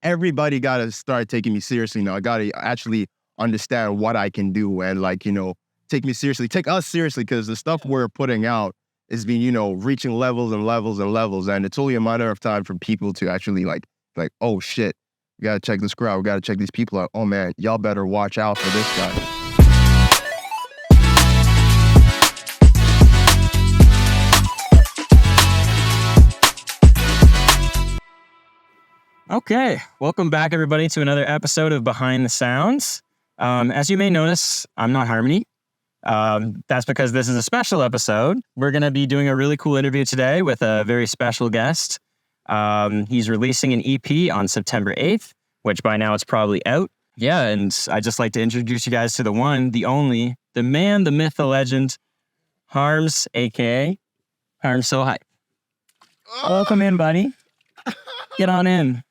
everybody got to start taking me seriously now. I got to actually understand what I can do and like, take me seriously, take us seriously, because the stuff we're putting out is being, reaching levels and levels and levels. And it's only a matter of time for people to actually like, oh shit, we got to check this crowd. We got to check these people out. Oh man, y'all better watch out for this guy. Okay, welcome back everybody to another episode of Behind the Sounds. As you may notice, I'm not Harmony. That's because this is a special episode. We're going to be doing a really cool interview today with a very special guest. He's releasing an EP on September 8th, which by now it's probably out. Yeah, and I'd just like to introduce you guys to the one, the only, the man, the myth, the legend, Harmz, aka Harmz So Hype. Welcome in, buddy. Get on in.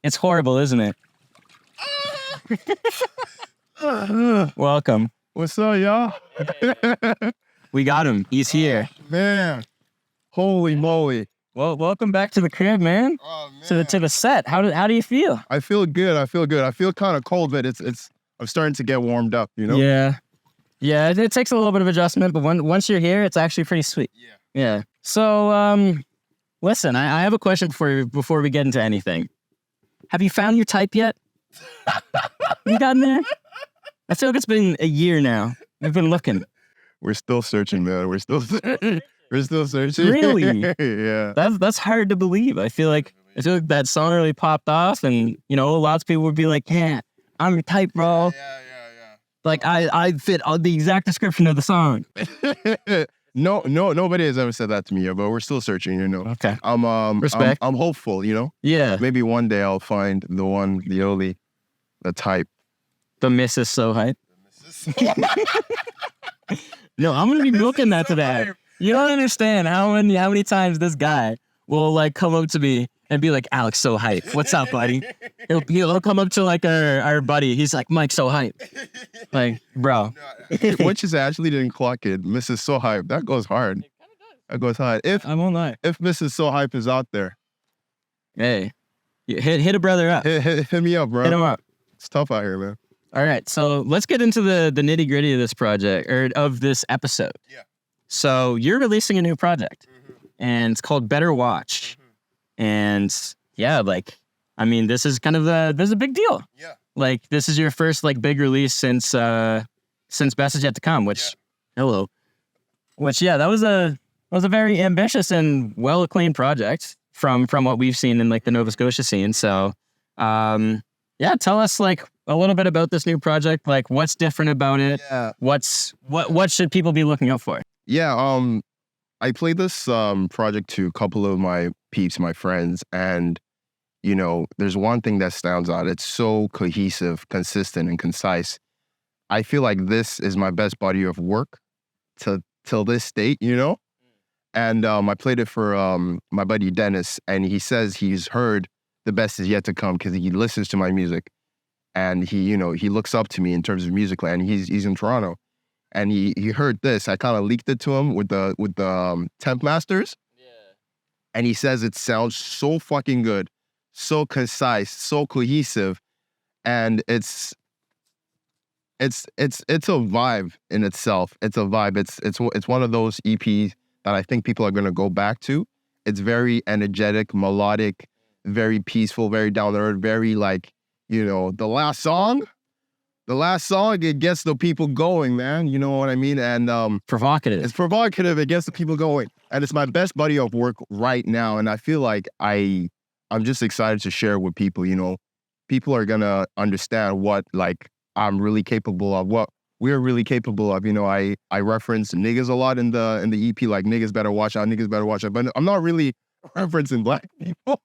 It's horrible, isn't it? Welcome. What's up, y'all? We got him. He's here. Man, holy moly. Well, welcome back to the crib, man. Oh, man. To the set. How do you feel? I feel good. I feel kind of cold, but I'm starting to get warmed up, Yeah. Yeah, it takes a little bit of adjustment, but once you're here, it's actually pretty sweet. Yeah. So, listen, I have a question for you before we get into anything. Have you found your type yet? You gotten there? I feel like it's been a year now. I've been looking. We're still searching, man. We're still searching. Really? Yeah. That's hard to believe. I feel like that song really popped off, and lots of people would be like, "Yeah, I'm your type, bro." Yeah. Like I fit the exact description of the song. No, nobody has ever said that to me yet, but we're still searching, Okay. Respect. I'm hopeful, Yeah. Maybe one day I'll find the one, the only, the type. The Mrs. So Hype. No, I'm gonna be milking that today. You don't understand how many times this guy will like come up to me and be like, "Alex So Hype, what's up, buddy?" He'll come up to like our buddy. He's like, "Mike So Hype," like, bro. Which is actually didn't clock it. Mrs. So Hype, that goes hard. That goes hard. I won't lie. If Mrs. So Hype is out there, hey, hit a brother up. Hit me up, bro. Hit him up. It's tough out here, man. All right, so let's get into the nitty gritty of this project or of this episode. Yeah. So you're releasing a new project, and it's called Better Watch. And yeah, this is kind of this is a big deal. Yeah. Like, this is your first like big release since Best Is Yet to Come, which that was a very ambitious and well acclaimed project from what we've seen in like the Nova Scotia scene. So tell us like a little bit about this new project, like what's different about it. Yeah. What should people be looking out for? Yeah, I played this project to a couple of my peeps, my friends, and there's one thing that stands out. It's so cohesive, consistent, and concise. I feel like this is my best body of work till this date, And I played it for my buddy Dennis, and he says he's heard The Best Is Yet to Come because he listens to my music, and he looks up to me in terms of music, and he's in Toronto. And he heard this. I kind of leaked it to him with the temp masters. Yeah. And he says it sounds so fucking good, so concise, so cohesive, and it's a vibe in itself. It's a vibe. It's one of those EPs that I think people are gonna go back to. It's very energetic, melodic, very peaceful, very down to earth, very like the last song. The last song, it gets the people going, man. You know what I mean? And provocative. It's provocative. It gets the people going. And it's my best body of work right now. And I feel like I'm just excited to share with people, People are going to understand what, like, I'm really capable of, what we're really capable of. I reference niggas a lot in the EP, like, niggas better watch out, niggas better watch out. But I'm not really referencing black people.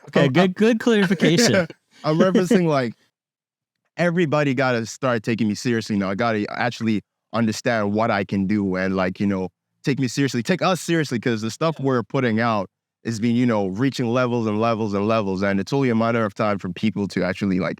Okay, good clarification. I'm referencing, like, everybody got to start taking me seriously now. I got to actually understand what I can do and like, take me seriously, take us seriously, because the stuff we're putting out is being, reaching levels and levels and levels. And it's only a matter of time for people to actually like,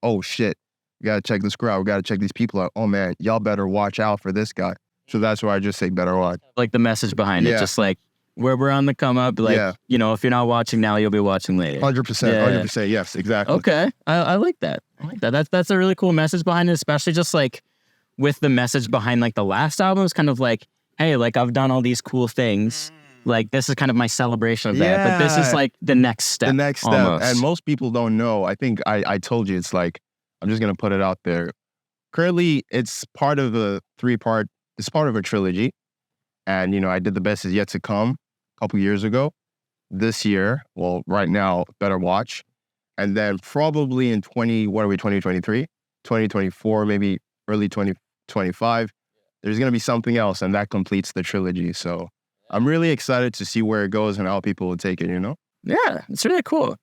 oh shit, we got to check this crowd. We got to check these people out. Oh man, y'all better watch out for this guy. So that's why I just say better watch. Like the message behind it, just like where we're on the come up. Like, Yeah. you know, if you're not watching now, you'll be watching later. 100%. Yeah. 100%. Yes, exactly. Okay. I like that. I like that. That's a really cool message behind it, especially just like with the message behind like the last album is kind of like, hey, like I've done all these cool things. Like this is kind of my celebration of that. But this is like the next step. The next step. almost. And most people don't know. I think I told you, it's like, I'm just going to put it out there. Currently, it's part of a it's part of a trilogy. And, you know, I did The Best Is Yet to Come a couple years ago. This year, well, right now, Better Watch. And then probably in 2023, 2024, maybe early 2025, there's going to be something else, and that completes the trilogy. So I'm really excited to see where it goes and how people will take it, you know? Yeah, it's really cool.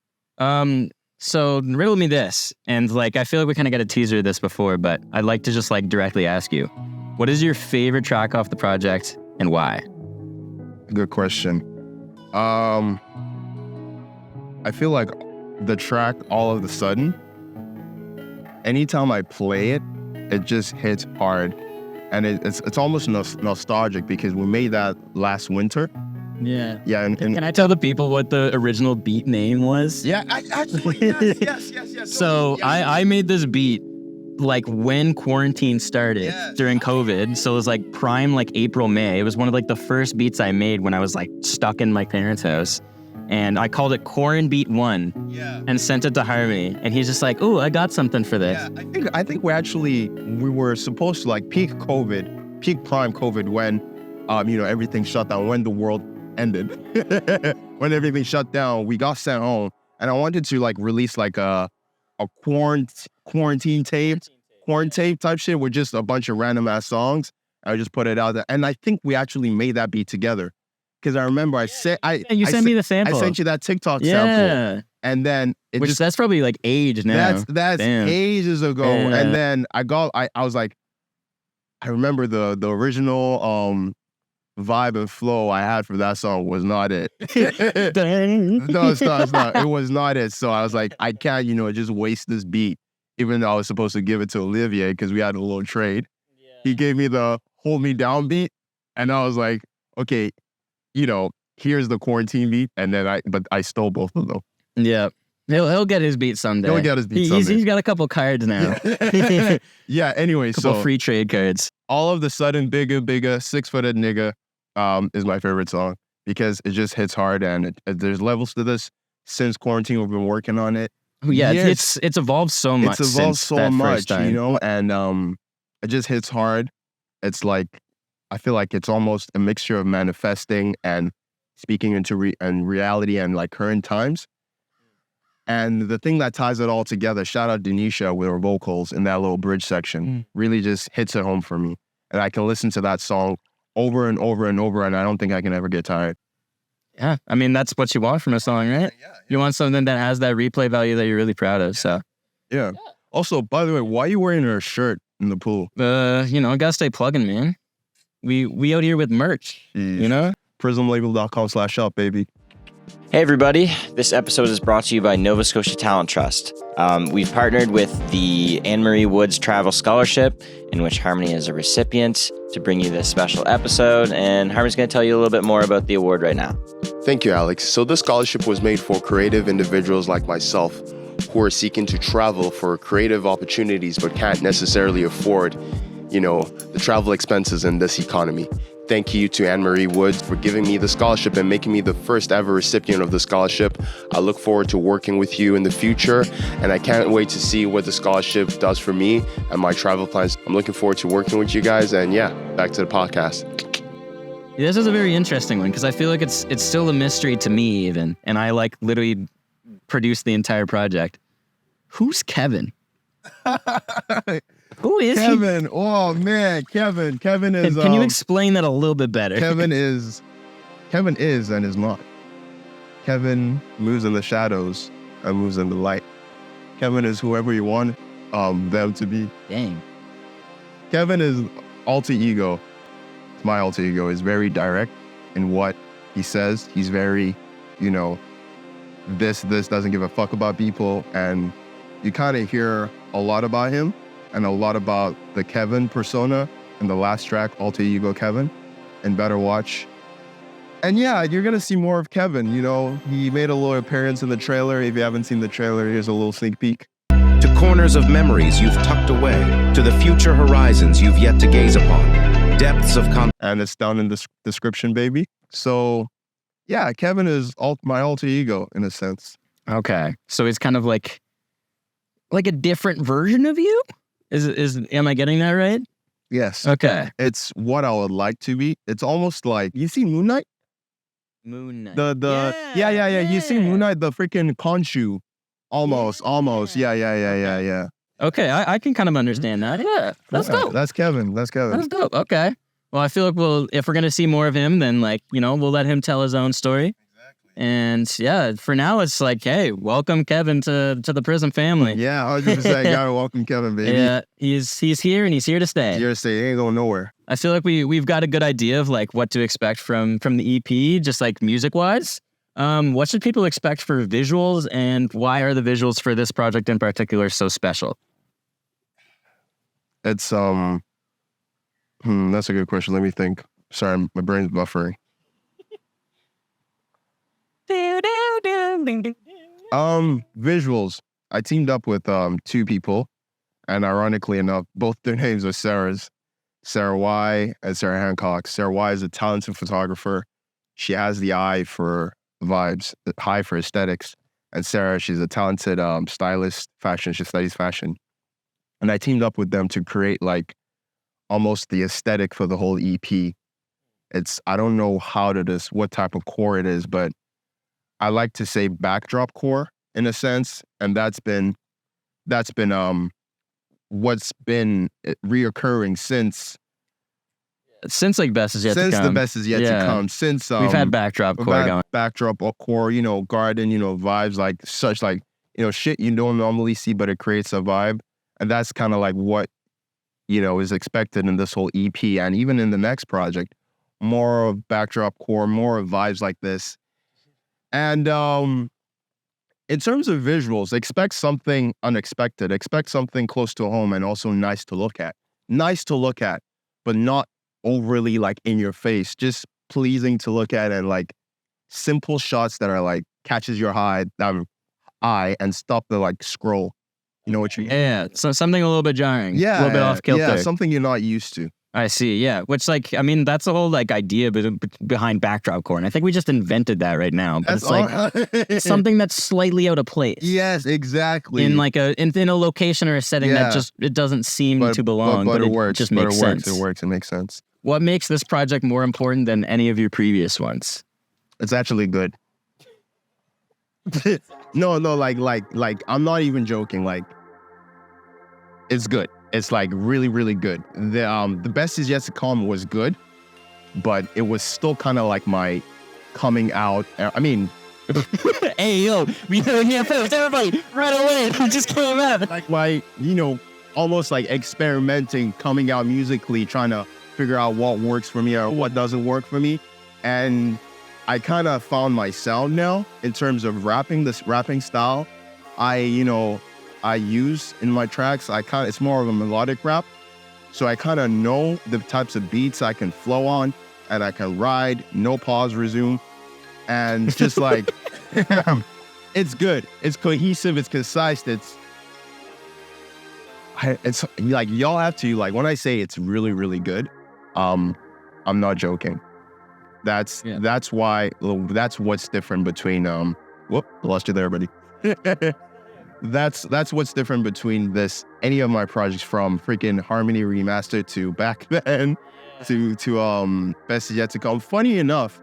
So riddle me this, and like I feel like we kind of got a teaser of this before, but I'd like to just like directly ask you, what is your favorite track off the project and why? Good question. I feel like the track All of the Sudden, anytime I play it, it just hits hard. And it's almost nostalgic because we made that last winter. Yeah. Yeah. And Can I tell the people what the original beat name was? yeah, yes. So yes. I made this beat like when quarantine started during COVID. So it was like prime like April, May. It was one of like the first beats I made when I was like stuck in my parents' house. And I called it Quarantine Beat 1 and sent it to Harmony. And he's just like, "Ooh, I got something for this." Yeah, I think we were supposed to like peak prime COVID when, you know, everything shut down, when the world ended. When everything shut down, we got sent home. And I wanted to like release like a quarantine tape type shit with just a bunch of random ass songs. I just put it out there. And I think we actually made that beat together. Because I remember you sent me the sample. I sent you that TikTok sample. And then that's probably like age now. That's ages ago. Yeah. And then I was like, I remember the original vibe and flow I had for that song was not it. No, it's not. It was not it. So I was like, I can't, you know, just waste this beat, even though I was supposed to give it to Olivier because we had a little trade. Yeah. He gave me the Hold Me Down beat. And I was like, okay, you know, here's the quarantine beat. And then I stole both of them. Yeah. He'll get his beat someday. He'll get his beat someday. He's got a couple cards now. Yeah, anyway, couple free trade cards. All of the Sudden, Bigger, 6-footed nigga is my favorite song because it just hits hard and there's levels to this. Since quarantine, we've been working on it. Oh, yeah, it's evolved so much. It's evolved so much, you know, and it just hits hard. It's like, I feel like it's almost a mixture of manifesting and speaking into reality and like current times. And the thing that ties it all together, shout out Denisha with her vocals in that little bridge section, really just hits it home for me. And I can listen to that song over and over and over, and I don't think I can ever get tired. Yeah, I mean, that's what you want from a song, right? Yeah. You want something that has that replay value that you're really proud of, so. Yeah. Also, by the way, why are you wearing a shirt in the pool? You know, I gotta stay plugging, man. We out here with merch, you know? PRZMlabel.com/shop, baby. Hey everybody, this episode is brought to you by Nova Scotia Talent Trust. We've partnered with the Anne-Marie Woods Travel Scholarship, in which Harmony is a recipient, to bring you this special episode, and Harmony's going to tell you a little bit more about the award right now. Thank you, Alex. So this scholarship was made for creative individuals like myself who are seeking to travel for creative opportunities but can't necessarily afford, you know, the travel expenses in this economy. Thank you to Anne-Marie Woods for giving me the scholarship and making me the first ever recipient of the scholarship. I look forward to working with you in the future, and I can't wait to see what the scholarship does for me and my travel plans. I'm looking forward to working with you guys, and yeah, back to the podcast. This is a very interesting one because I feel like it's still a mystery to me even, and I like literally produced the entire project. Who's Kevin? Who is Kevin? Oh man, Kevin. Kevin is. Can you explain that a little bit better? Kevin is and is not. Kevin moves in the shadows and moves in the light. Kevin is whoever you want them to be. Dang. Kevin is alter ego. My alter ego is very direct in what he says. He's very, you know, this doesn't give a fuck about people, and you kind of hear a lot about him. And a lot about the Kevin persona in the last track, Alter Ego Kevin, and Better Watch. And yeah, you're gonna see more of Kevin. You know, he made a little appearance in the trailer. If you haven't seen the trailer, here's a little sneak peek. To corners of memories you've tucked away, to the future horizons you've yet to gaze upon, depths of and it's down in the description, baby. So, yeah, Kevin is my alter ego in a sense. Okay, so it's kind of like a different version of you. Am I getting that right? Yes. Okay. It's what I would like to be. It's almost like you see Moon Knight. Moon Knight. Yeah. You see Moon Knight, the freaking Khonshu. Almost. Yeah. Okay, I can kind of understand that. Yeah, that's dope. That's Kevin. That's dope. Okay. Well, I feel like if we're gonna see more of him, then we'll let him tell his own story. Exactly. And yeah, for now it's like, hey, welcome Kevin to the PRZM family. Yeah, 100%. Gotta welcome Kevin, baby. Yeah, he's here and he's here to stay. He's here to stay. He ain't going nowhere. I feel like we've got a good idea of like what to expect from the EP, just like music wise. What should people expect for visuals, and why are the visuals for this project in particular so special? It's that's a good question. Let me think. Sorry, my brain's buffering. Visuals. I teamed up with two people, and ironically enough, both their names are Sarah's. Sarah Y and Sarah Hancock. Sarah Y is a talented photographer. She has the eye for vibes, the eye for aesthetics. And Sarah, she's a talented stylist, fashion. She studies fashion. And I teamed up with them to create like almost the aesthetic for the whole EP. I don't know what type of core it is, but I like to say backdrop core in a sense. And that's been what's been reoccurring since like Best Is Yet to Come. Since the Best Is Yet to Come. Since we've had backdrop core going. Backdrop core, garden, vibes like such like, shit you don't normally see, but it creates a vibe. And that's kind of like what, is expected in this whole EP. And even in the next project, more of backdrop core, more of vibes like this. And in terms of visuals, expect something unexpected. Expect something close to home and also nice to look at. Nice to look at, but not overly like in your face. Just pleasing to look at, and like simple shots that are like catches your eye and stop the like scroll. You know what you mean? Yeah, so something a little bit jarring. Yeah. A little bit off kilter. Yeah, something you're not used to. I see, yeah. Which like, I mean, that's the whole like idea behind backdrop core. And I think we just invented that right now. But it's like something that's slightly out of place. Yes, exactly. In like in a location or a setting that just, it doesn't seem to belong. But it works. Just makes sense. It works. It makes sense. What makes this project more important than any of your previous ones? It's actually good. No, like I'm not even joking. Like, it's good. It's like really, really good. The Best Is Yet to Come was good, but it was still kind of like my coming out. I mean, hey yo, we here first, everybody, right away. It just came out. Like my, almost like experimenting, coming out musically, trying to figure out what works for me or what doesn't work for me, and I kind of found my sound now in terms of rapping. This rapping style, I use in my tracks. It's more of a melodic rap. So I kind of know the types of beats I can flow on, and I can ride, no pause, resume. And just like, it's good. It's cohesive. It's concise. It's like, y'all have to, like, when I say it's really, really good, I'm not joking. That's what's different between, lost you there, buddy. That's what's different between any of my projects, from freaking Harmony Remastered to back then to Best Is Yet to Come. Funny enough,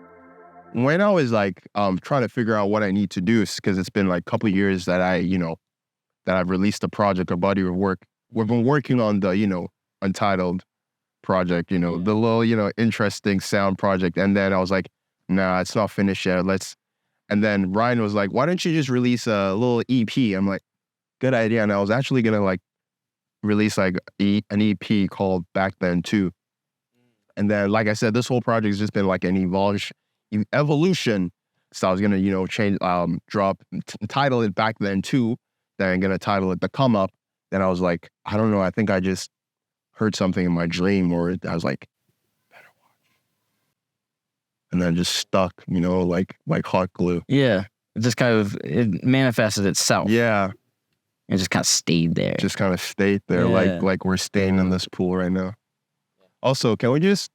when I was like trying to figure out what I need to do, because it's been like a couple of years that I've released a project, a body of work. We've been working on the Untitled project, the little interesting sound project, and then I was like, nah, it's not finished yet. And then Ryan was like, why don't you just release a little EP? I'm like, good idea. And I was actually going to like release like an EP called Back Then Too. And then, like I said, this whole project has just been like an evolution. So I was going to, change, title it Back Then Too. Then I'm going to title it The Come Up. Then I was like, I don't know. I think I just heard something in my dream, or I was like, better watch. and then just stuck, like hot glue. Yeah. It just kind of it manifested itself. Yeah, It just kind of stayed there. just kind of stayed there, Yeah. like we're staying in this pool right now. Also, can we just,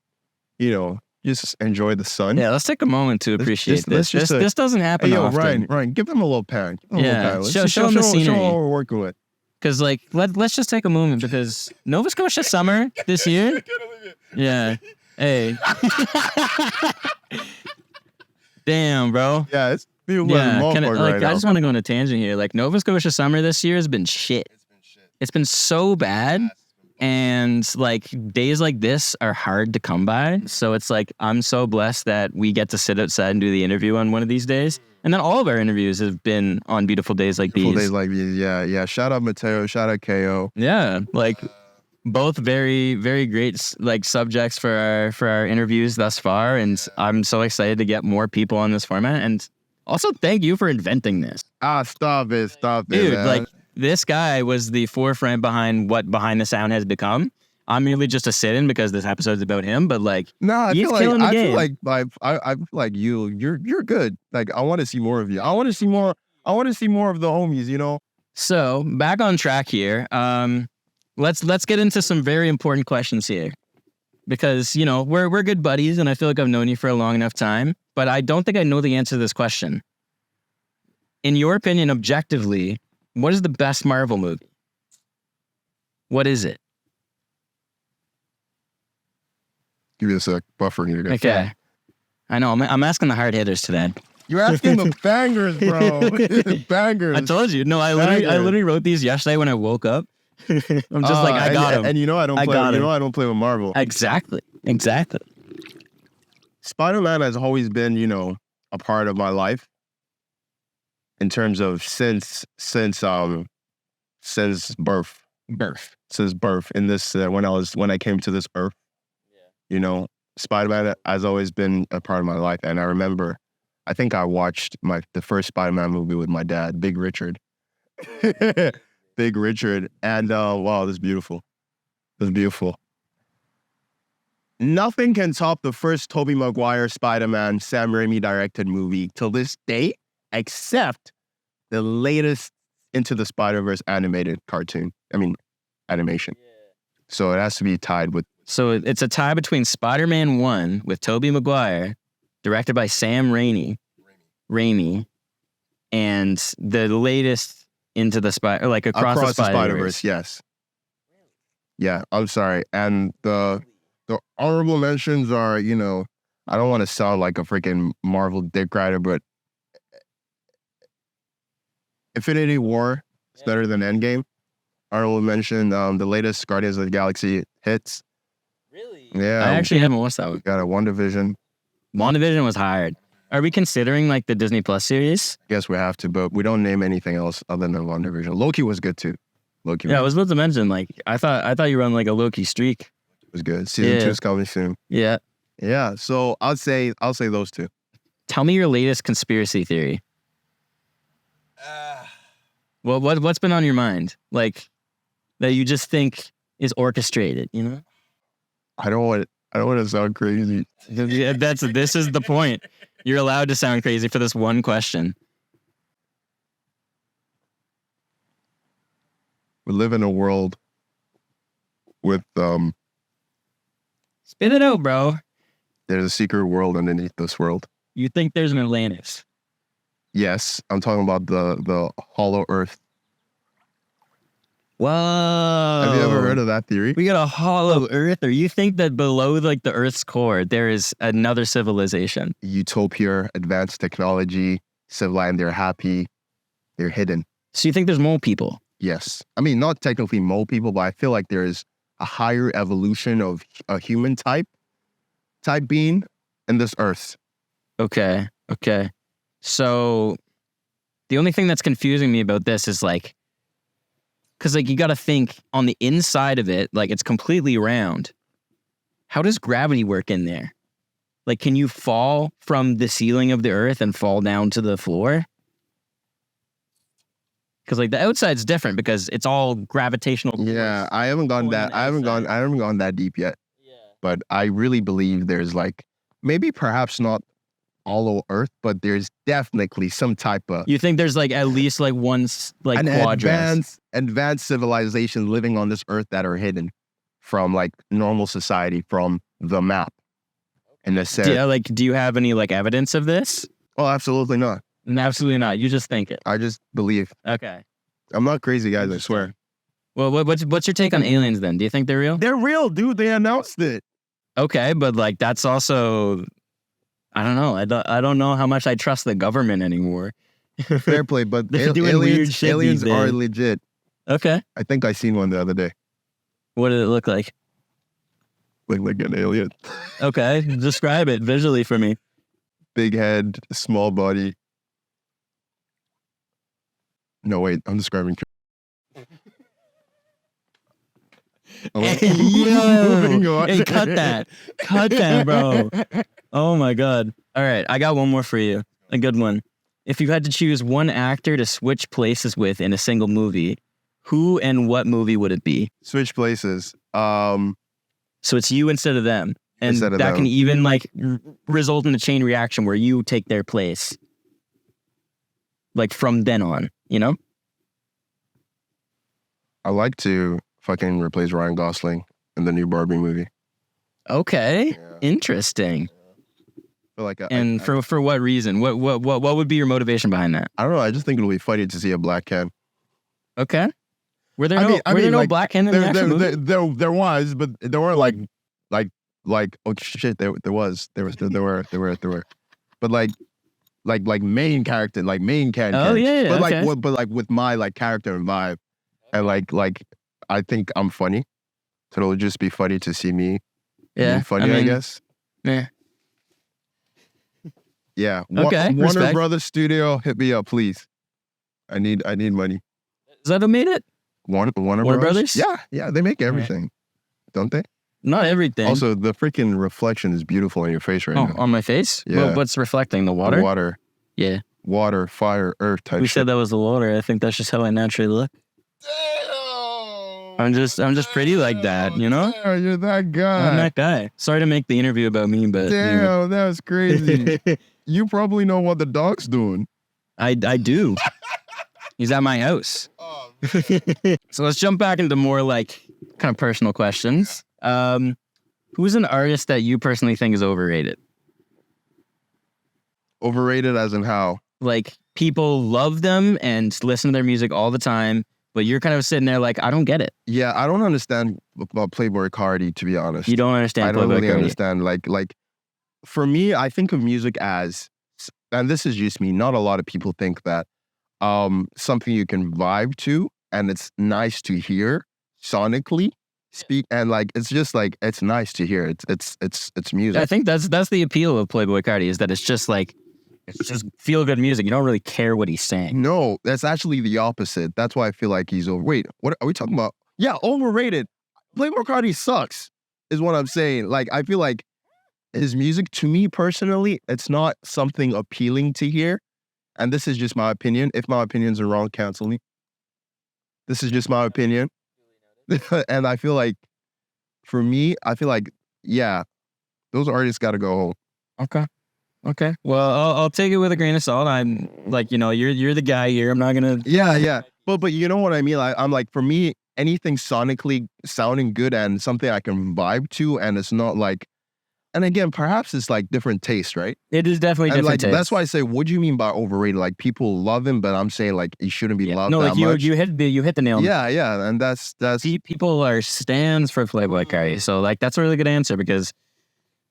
just enjoy the sun? Yeah, let's take a moment to Let's appreciate just- let's this. just, This doesn't happen Hey, yo, often. Ryan, give them a little pan. Give them a Yeah, little pan. Let's show- just show 'em the show scenery. what we're working with. Because let's just take a moment because Nova Scotia summer this year. Yeah. Hey. Damn, bro. Yeah, it's beautiful as a Yeah. motherfucker right I now. just want to go on a tangent here. Like Nova Scotia summer this year has been shit. It's been so bad. And like days like this are hard to come by. So it's like I'm so blessed that we get to sit outside and do the interview on one of these days. And then all of our interviews have been on beautiful days like Beautiful these. days like these. Yeah. Shout out Mateo. Shout out KO. Yeah, like both very, very great like subjects for our interviews thus far, and I'm so excited to get more people on this format. And also, thank you for inventing this, Stop it, dude. man. Like this guy was the forefront behind what Behind the Sound has become. I'm merely just a sit-in because this episode's about him, but like, Nah, I he's feel killing the like game. I feel like you're good. Like I want to see more of you. I want to see more. I want to see more of the homies. So back on track here. Let's get into some very important questions here, because we're good buddies, and I feel like I've known you for a long enough time. But I don't think I know the answer to this question. In your opinion, objectively, what is the best Marvel movie? What is it? Give me a sec. Buffer here. Okay, I know I'm asking the hard hitters today. You're asking the bangers, bro. Bangers. I told you. No, I literally wrote these yesterday when I woke up. I'm just like, I got him. And I don't play. I don't play with Marvel. Exactly. Spider-Man has always been, a part of my life. In terms of since birth. Since birth. In this when I came to this earth. Yeah. Spider-Man has always been a part of my life, and I remember. I think I watched the first Spider-Man movie with my dad, Big Richard. Big Richard. And wow, this is beautiful. This is beautiful. Nothing can top the first Tobey Maguire Spider-Man Sam Raimi directed movie till this day, except the latest Into the Spider-Verse animated cartoon. Animation. Yeah. So it has to be tied with. So it's a tie between Spider-Man 1 with Tobey Maguire, directed by Sam Raimi, and the latest Into the Across the Spider-Verse. Yes. Yeah, I'm sorry. And the honorable mentions are, I don't want to sound like a freaking Marvel dick rider, but Infinity War is better than Endgame. Honorable mention, the latest Guardians of the Galaxy hits. Really? Yeah. I actually haven't watched that one. Got a WandaVision. WandaVision was hard. Are we considering the Disney Plus series? Guess we have to, but we don't name anything else other than WandaVision. Loki was good too. Yeah, I was about to mention, I thought you were on a Loki streak. was good. Season 2 is coming soon. Yeah. Yeah. So I'll say those two. Tell me your latest conspiracy theory. Well, what's been on your mind? That you just think is orchestrated, I don't want to sound crazy. This is the point. You're allowed to sound crazy for this one question. We live in a world with Spit it out, bro. there's a secret world underneath this world. You think there's an Atlantis? Yes, I'm talking about the hollow earth. Whoa. Have you ever heard of that theory? We got a hollow earth, or you think that below the earth's core there is another civilization? Utopia, advanced technology, civilized, they're happy, they're hidden. So you think there's mole people? Yes. Not technically mole people, but I feel like there's a higher evolution of a human type being in this earth. Okay. So the only thing that's confusing me about this is because you got to think on the inside of it, it's completely round. How does gravity work in there? Can you fall from the ceiling of the earth and fall down to the floor? Because the outside's different because it's all gravitational. Yeah, I haven't gone that. I haven't gone that deep yet. Yeah. But I really believe there's maybe perhaps not hollow Earth, but there's definitely some type of You think there's like at least like one like an quadrant? advanced civilization living on this Earth that are hidden from like normal society, from the map. In the sense, Do you have any like evidence of this? oh, absolutely not. Absolutely not. You just think it. I just believe. Okay. I'm not crazy, guys. I swear. Well, what's your take on aliens then? Do you think they're real? They're real, dude. They announced it. Okay, but like that's also, I don't know. I don't know how much I trust the government anymore. Fair play, but They're doing weird shit aliens these are days. legit. Okay. I think I seen one the other day. What did it look like? Like an alien. Okay, describe it visually for me. Big head, small body. No, wait. I'm describing. Hey, Moving yo. on. Hey, cut that, bro. Oh my god. All right, I got one more for you. A good one. If you had to choose one actor to switch places with in a single movie, who and what movie would it be? Switch places. So it's you instead of them. And Instead of that them. can even like result in a chain reaction where you take their place. Like from then on, you know? I like to fucking replace Ryan Gosling in the new Barbie movie. Okay. Yeah. Interesting. Feel like And for what reason? What would be your motivation behind that? I don't know. I just think it'll be funny to see a black cat. Okay. Were there I no mean, were there no like, black hen in the actual movie? there was, but there weren't like oh shit, there were, but like main character, like main cat. Oh, yeah, but okay. like with my like character and vibe, and like I think I'm funny, so it'll just be funny to see me. Yeah. being funny, I guess. Yeah. Yeah. Okay, Warner respect. Brothers Studio, hit me up, please. I need money. Is that who made it? Warner Brothers? Yeah, they make everything, don't they? Not everything. Also, the freaking reflection is beautiful on your face right now. on my face? Yeah. Well, what's reflecting? The water? The water, Yeah. water, fire, earth type Who shit. said that was the water? I think that's just how I naturally look. I'm just pretty like that, you know? Damn, you're that guy. I'm that guy. Sorry to make the interview about me, but Damn, that was crazy. You probably know what the dog's doing. I do. He's at my house. So let's jump back into more like kind of personal questions. Who's an artist that you personally think is overrated? Overrated as in how? Like people love them and listen to their music all the time, but you're kind of sitting there like, I don't get it. Yeah, I don't understand about Playboi Carti, to be honest. You don't understand. I don't Playboi really Carti. understand. Like, for me, I think of music as, and this is just me, not a lot of people think that something you can vibe to, and it's nice to hear sonically speak, and like it's just like it's nice to hear. It's music. I think that's the appeal of Playboi Carti, is that it's just feel good music. You don't really care what he's saying. No, that's actually the opposite. That's why I feel like he's over. Wait, what are we talking about? Yeah, overrated. Playboi Carti sucks, is what I'm saying. Like, I feel like his music, to me personally, it's not something appealing to hear. And this is just my opinion. If my opinions are wrong, cancel me. This is just my opinion. And I feel like, for me, I feel like, yeah, those artists got to go home. Okay. Well, I'll take it with a grain of salt. I'm like, you're the guy here. I'm not gonna. Yeah. But you know what I mean? I'm like, for me, anything sonically sounding good and something I can vibe to, and it's not like, and again, perhaps it's like different taste, right? It is definitely And different like taste. that's why I say, what do you mean by overrated? Like people love him, but I'm saying like he shouldn't be loved No, that like much. you hit the nail. Yeah, and that's People are stands for Playboi Carti, so like that's a really good answer because,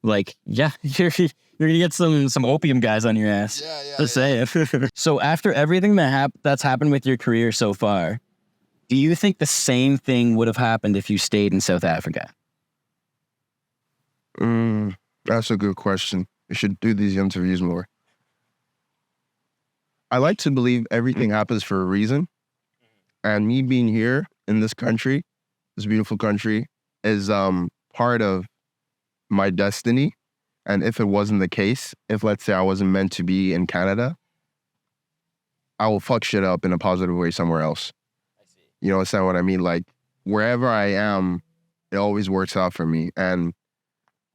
like, yeah, you're gonna get some opium guys on your ass. yeah. Just say it. So after everything that's happened with your career so far, do you think the same thing would have happened if you stayed in South Africa? That's a good question. We should do these interviews more. I like to believe everything happens for a reason. And me being here in this country, this beautiful country, is part of my destiny. And if it wasn't the case, if let's say I wasn't meant to be in Canada, I will fuck shit up in a positive way somewhere else. You understand what I mean? Like, wherever I am, it always works out for me. And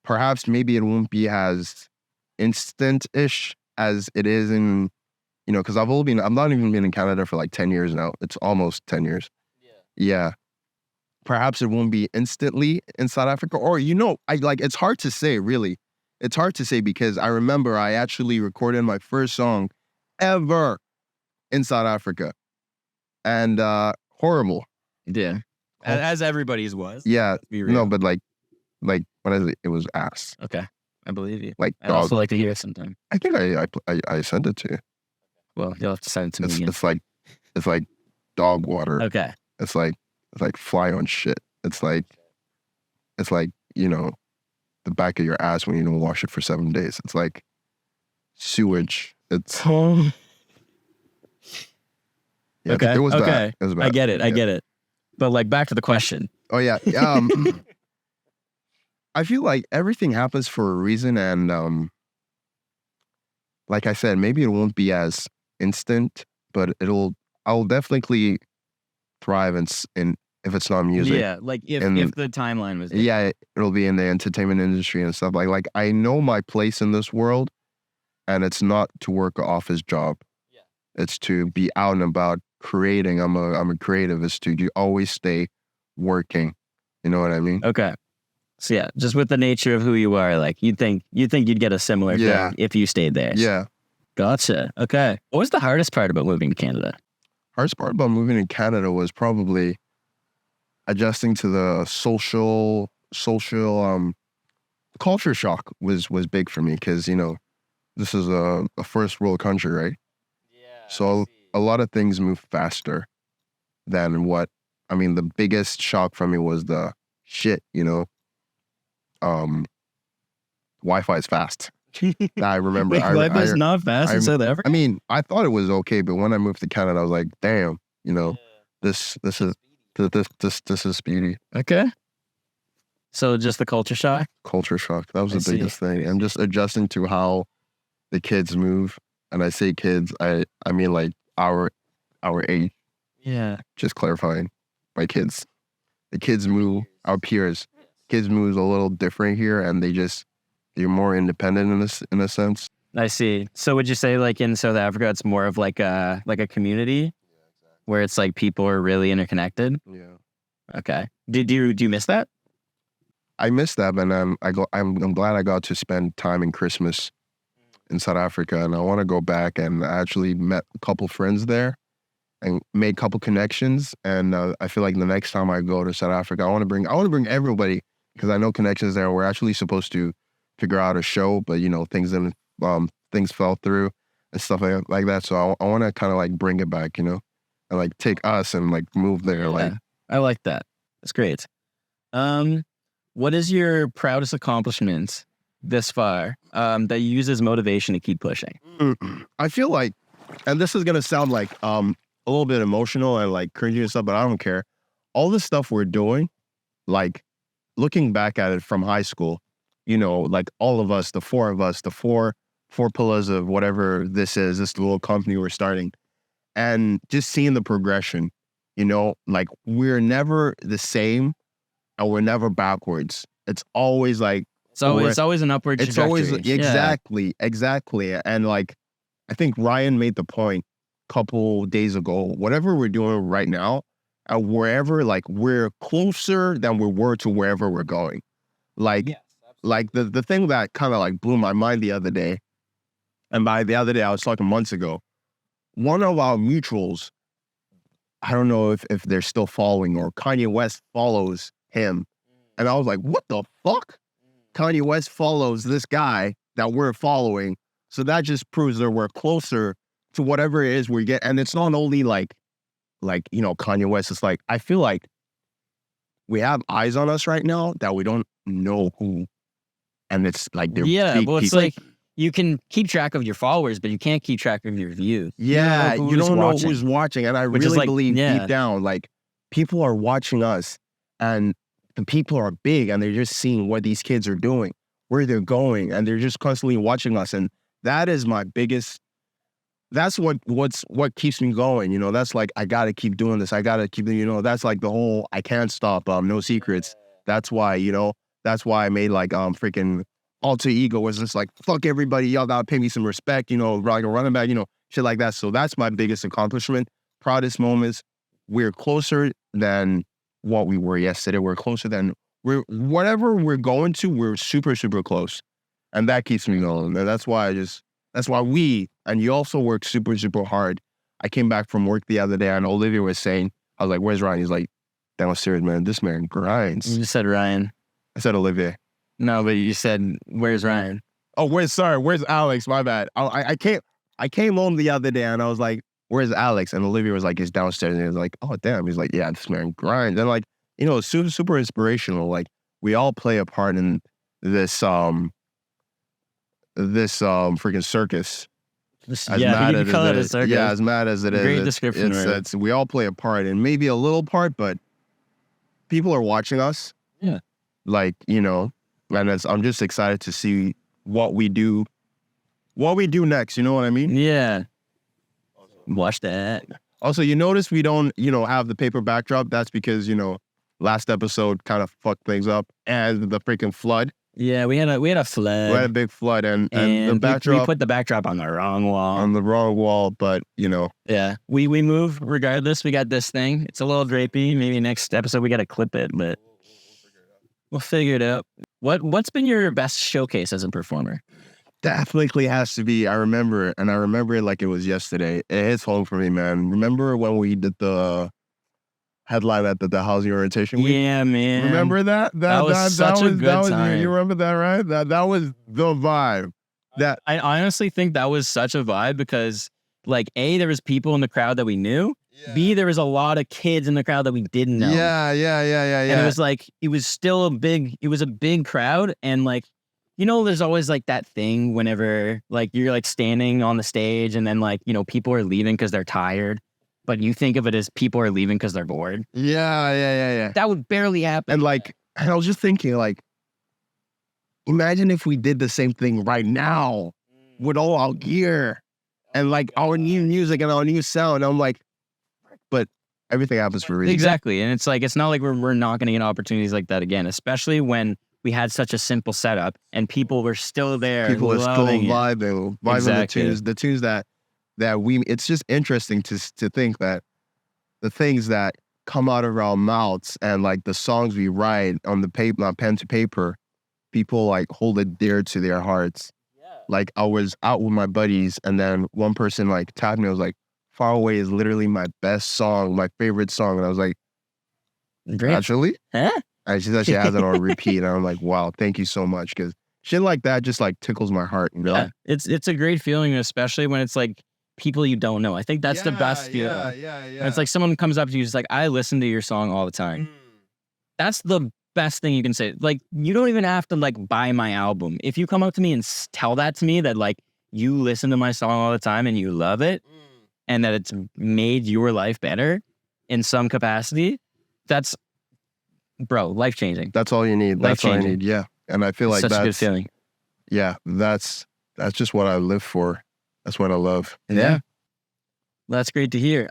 perhaps maybe it won't be as instant-ish as it is in, because I've not even been in Canada for like 10 years now. It's almost 10 years. Yeah. Perhaps it won't be instantly in South Africa, or it's hard to say, really. It's hard to say because I remember I actually recorded my first song ever in South Africa, and horrible. Yeah, as everybody's was. Yeah, no, but like what is it? It was ass. Okay, I believe you. Like I'd also like to hear it sometime. I think I sent it to you. Well, you'll have to send it to me again. It's like dog water. Okay. It's like fly on shit. It's like the back of your ass when you don't wash it for 7 days. It's like sewage. It's okay. It was okay. bad. It was bad. I get it. Yeah. I get it. But like back to the question. Oh yeah. I feel like everything happens for a reason, and like I said, maybe it won't be as instant, but I'll definitely thrive in if it's not music. Yeah, like if the timeline was there. Yeah, it'll be in the entertainment industry and stuff. Like I know my place in this world, and it's not to work an office job. Yeah. It's to be out and about creating. I'm a creative. It's to you always stay working. You know what I mean? Okay. So yeah, just with the nature of who you are, like you think you'd get a similar thing if you stayed there. Yeah. Gotcha. Okay. What was the hardest part about moving to Canada? Hardest part about moving to Canada was probably adjusting to the social culture shock was big for me because this is a first world country, right? Yeah. So a lot of things move faster than what the biggest shock for me was the shit, Wi-Fi is fast. I remember. Wi-Fi is not fast in South Africa. I thought it was okay, but when I moved to Canada, I was like, damn, this is speedy. Okay. So just the culture shock? Culture shock. That was the biggest thing. I'm just adjusting to how the kids move. And I say kids, I mean like our age. Yeah. Just clarifying. My kids. The kids move, our peers. Kids move a little different here, and they're more independent in a sense. I see. So would you say like in South Africa, it's more of like a community where it's like people are really interconnected? Yeah. Okay. Do you miss that? I miss that, and I'm glad I got to spend time in Christmas in South Africa, and I want to go back. And I actually met a couple friends there and made a couple connections. And I feel like the next time I go to South Africa, I want to bring everybody because I know connections there. We're actually supposed to figure out a show, but things fell through and stuff like that. So I want to kind of like bring it back, and like take us and like move there. Yeah, like I like that. That's great. What is your proudest accomplishment this far that you use as motivation to keep pushing? I feel like, and this is gonna sound like a little bit emotional and like cringy and stuff, but I don't care. All the stuff we're doing, like looking back at it from high school, like all of us, the four of us, the four pillars of whatever this is, this little company we're starting, and just seeing the progression, like we're never the same and we're never backwards. It's always like, it's always an upward trajectory. It's always, exactly. And like, I think Ryan made the point a couple days ago, whatever we're doing right now, wherever, like we're closer than we were to wherever we're going. Like, yes. Like the thing that kind of like blew my mind the other day, and by the other day I was talking months ago, one of our mutuals, I don't know if they're still following or Kanye West follows him. And I was like, what the fuck? Kanye West follows this guy that we're following. So that just proves that we're closer to whatever it is we get. And it's not only like Kanye West. It's like, I feel like we have eyes on us right now that we don't know who. And it's like, they're big well, it's people. like you can keep track of your followers, but you can't keep track of your views. Yeah, you don't know who's watching. And I really believe deep down, like people are watching us and the people are big and they're just seeing what these kids are doing, where they're going, and they're just constantly watching us. And that is my biggest, that's what keeps me going. That's like, I got to keep doing this. I got to keep, that's like the whole, I can't stop, no secrets. That's why, that's why I made like freaking alter ego was just like, fuck everybody, y'all gotta pay me some respect, like a running back, shit like that. So that's my biggest accomplishment. Proudest moments. We're closer than what we were yesterday. We're closer than whatever we're going to, we're super, super close. And that keeps me going. And that's why and you also work super, super hard. I came back from work the other day and Olivia was saying, I was like, where's Ryan? He's like, downstairs, man. This man grinds. You just said Ryan. I said Olivia. No, but you said, where's Ryan? Oh, where's Alex? My bad. I came home the other day and I was like, where's Alex? And Olivia was like, he's downstairs. And he was like, oh, damn. He's like, yeah, this man grinds. And like, it's super, super inspirational. Like, we all play a part in this freaking circus. Yeah, you can call it a circus. Yeah, as mad as it is. Great description. It's we all play a part, and maybe a little part, but people are watching us. Yeah. Like, and I'm just excited to see what we do next. You know what I mean? Yeah. Watch that. Also, you notice we don't, have the paper backdrop. That's because, last episode kind of fucked things up, and the freaking flood. Yeah, we had a flood. We had a big flood, and the backdrop. We put the backdrop on the wrong wall. On the wrong wall, but Yeah, we move regardless. We got this thing. It's a little drapey. Maybe next episode we got to clip it, but we'll figure it out. What's been your best showcase as a performer? Definitely has to be. I remember it like it was yesterday. It hits home for me, man. Remember when we did the headline at the housing orientation week? Yeah, man. Remember that? That was such a good time. You remember that, right? That was the vibe. I honestly think that was such a vibe because, like, A, there was people in the crowd that we knew. Yeah. B, there was a lot of kids in the crowd that we didn't know. Yeah. And it was like, it was a big crowd. And like, there's always like that thing whenever like you're like standing on the stage and then like, people are leaving because they're tired. But you think of it as people are leaving because they're bored. Yeah. That would barely happen. And I was just thinking, like, imagine if we did the same thing right now with all our gear and like our new music and our new sound. I'm like, but everything happens for a reason. Exactly. And it's like, it's not like we're not going to get opportunities like that again, especially when we had such a simple setup and people were still there. People are still vibing exactly. The tunes that we, it's just interesting to think that the things that come out of our mouths and like the songs we write on the paper, not pen to paper, people like hold it dear to their hearts. Yeah. Like I was out with my buddies and then one person like tapped me, I was like, Far Away is literally my best song, my favorite song. And I was like, actually? Huh? And she said she has it on repeat. And I'm like, wow, thank you so much. Because shit like that just like tickles my heart. Yeah. It's a great feeling, especially when it's like people you don't know. I think that's the best feeling. Yeah. And it's like someone comes up to you, it's like, I listen to your song all the time. That's the best thing you can say. Like, you don't even have to like buy my album. If you come up to me and tell that to me, that like you listen to my song all the time and you love it and that it's made your life better in some capacity, that's, bro, life-changing. That's all you need. That's all you need. Yeah. And I feel like that's that's a good feeling. Yeah. That's just what I live for. That's what I love. Yeah. That's great to hear.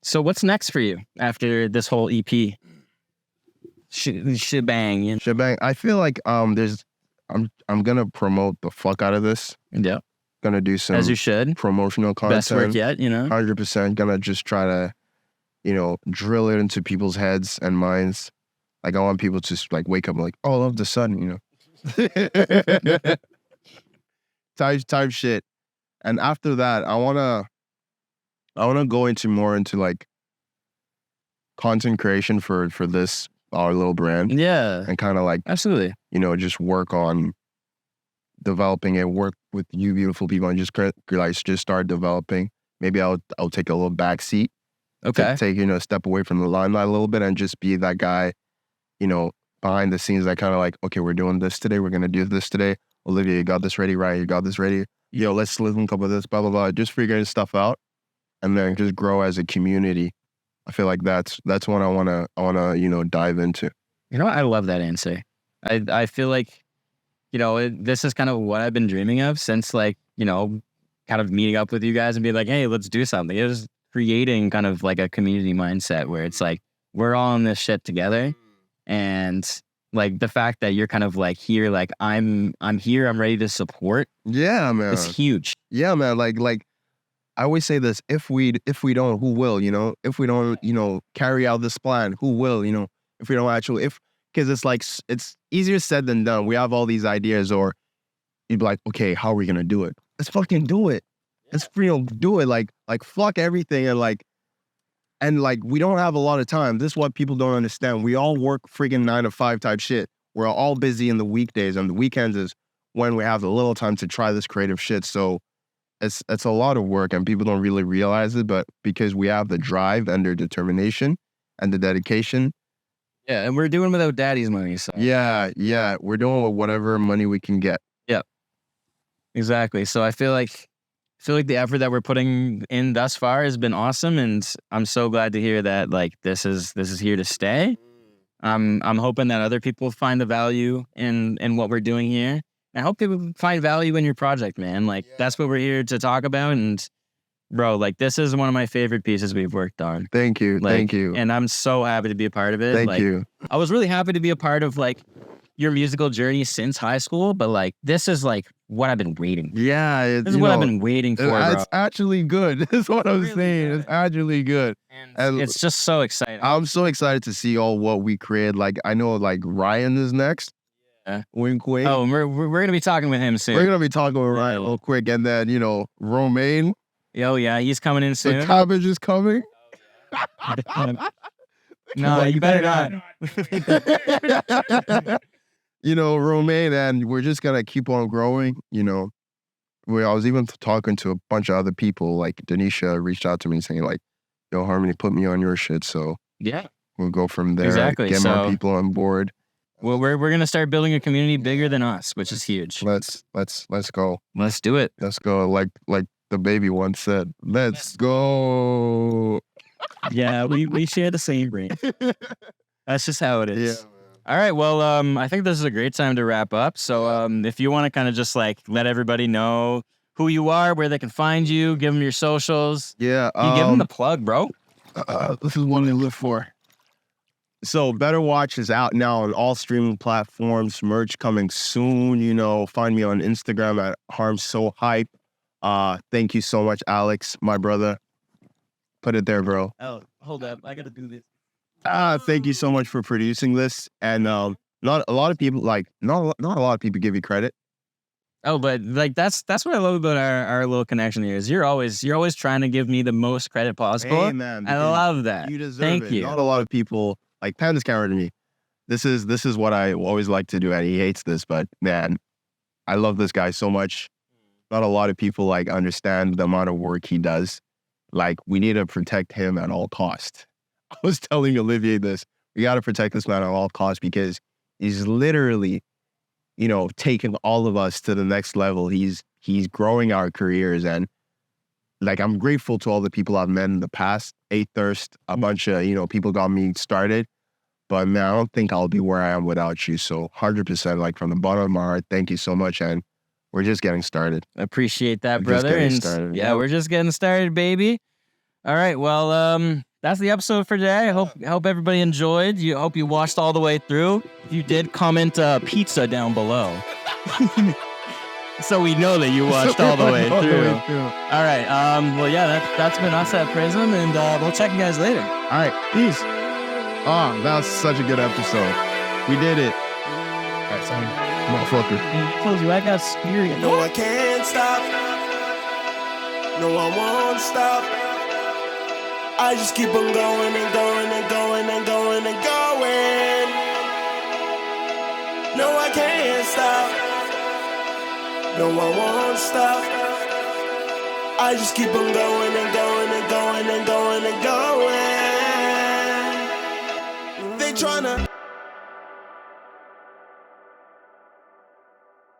So what's next for you after this whole EP? Shebang. Shebang. I feel like I'm gonna promote the fuck out of this. Yeah. Gonna do some, as you should, promotional content. Best work yet, 100%. Gonna just try to, drill it into people's heads and minds. Like I want people to like wake up and like, oh, I love the sun, type shit. And after that, I wanna go into like content creation for this our little brand. Yeah. And kind of like absolutely, just work on developing it, work with you beautiful people and just start developing. Maybe I'll take a little back seat. Okay. Take step away from the limelight a little bit and just be that guy, behind the scenes that kind of like, okay, we're doing this today, we're gonna do this today. Olivia, you got this ready, right? You got this ready. Yo, let's link up with this, blah blah blah. Just figuring stuff out, and then just grow as a community. I feel like that's what I wanna dive into. I love that answer. I feel like this is kind of what I've been dreaming of since like kind of meeting up with you guys and be like, hey, let's do something. It was creating kind of like a community mindset where it's like we're all in this shit together, and Like the fact that you're kind of like here, like I'm here, I'm ready to support. Yeah, man. It's huge. Yeah, man. Like I always say this: if we don't, who will? You know, if we don't, carry out this plan, who will? You know, if we don't actually, because it's like it's easier said than done. We have all these ideas, or you'd be like, okay, how are we gonna do it? Let's fucking do it. Let's do it. Like fuck everything and we don't have a lot of time. This is what people don't understand. We all work freaking 9 to 5 type shit. We're all busy in the weekdays, and the weekends is when we have a little time to try this creative shit. So it's a lot of work, and people don't really realize it, but because we have the drive and the determination and the dedication. Yeah, and we're doing without daddy's money. So yeah, we're doing with whatever money we can get. Yeah, exactly. So I feel like the effort that we're putting in thus far has been awesome, and I'm so glad to hear that like this is here to stay. I'm hoping that other people find the value in what we're doing here. I hope people find value in your project, man. Like that's what we're here to talk about. And bro, like this is one of my favorite pieces we've worked on. Thank you. Thank you. And I'm so happy to be a part of it. Thank you. I was really happy to be a part of like your musical journey since high school, but like this is like what I've been waiting. Yeah. This is what I've been waiting for, bro. It's actually good. That's what I'm saying. Good. It's actually good. And it's just so exciting. I'm so excited to see all what we create. Like I know like Ryan is next. Yeah. Wink, wink. Oh, we're going to be talking with him soon. We're going to be talking with Ryan real quick. And then, Romaine. Oh, yeah. He's coming in soon. The cabbage is coming. No, you better not. Romaine, and we're just going to keep on growing. I was even talking to a bunch of other people. Like Denisha reached out to me saying like, yo, Harmony, put me on your shit. So yeah, we'll go from there. Exactly. Get more people on board. Well, we're gonna start building a community bigger than us, which is huge. Let's go. Let's do it. Let's go. Like the baby once said, let's go. Yeah, we share the same brain. That's just how it is. Yeah. All right. Well, I think this is a great time to wrap up. So, if you want to kind of just like let everybody know who you are, where they can find you, give them your socials. Yeah. You give them the plug, bro. This is one they live for. So Better Watch is out now on all streaming platforms. Merch coming soon. Find me on Instagram at Harmz So Hype. Thank you so much, Alex, my brother. Put it there, bro. Oh, hold up. I got to do this. Thank you so much for producing this. And not a lot of people not a lot of people give you credit. Oh, but like that's what I love about our little connection here is you're always trying to give me the most credit possible. Hey, man, I love that. You deserve Thank it. you. Not a lot of people like Panda's counter to me. This is what I always like to do, and he hates this, but man, I love this guy so much. Not a lot of people understand the amount of work he does. Like we need to protect him at all costs. I was telling Olivier this. We got to protect this man at all costs because he's literally, taking all of us to the next level. He's growing our careers, and I'm grateful to all the people I've met in the past. Thirst, a bunch of people got me started, but man, I don't think I'll be where I am without you. So 100%, from the bottom of my heart, thank you so much, and we're just getting started. Appreciate that, brother. Yeah, we're just getting started, baby. All right, well, that's the episode for today. I hope everybody enjoyed. I hope you watched all the way through. If you did, comment pizza down below. So we know that you watched all the way through. All right. Well, yeah, that's been us at PRZM, and we'll check you guys later. All right. Peace. Oh, that was such a good episode. We did it. All right, sorry. Motherfucker. I told you I got spirit. No, I can't stop. No, I won't stop. I just keep on going and going and going and going and going. No, I can't stop. No, I won't stop. I just keep on going and going and going and going and going. They tryna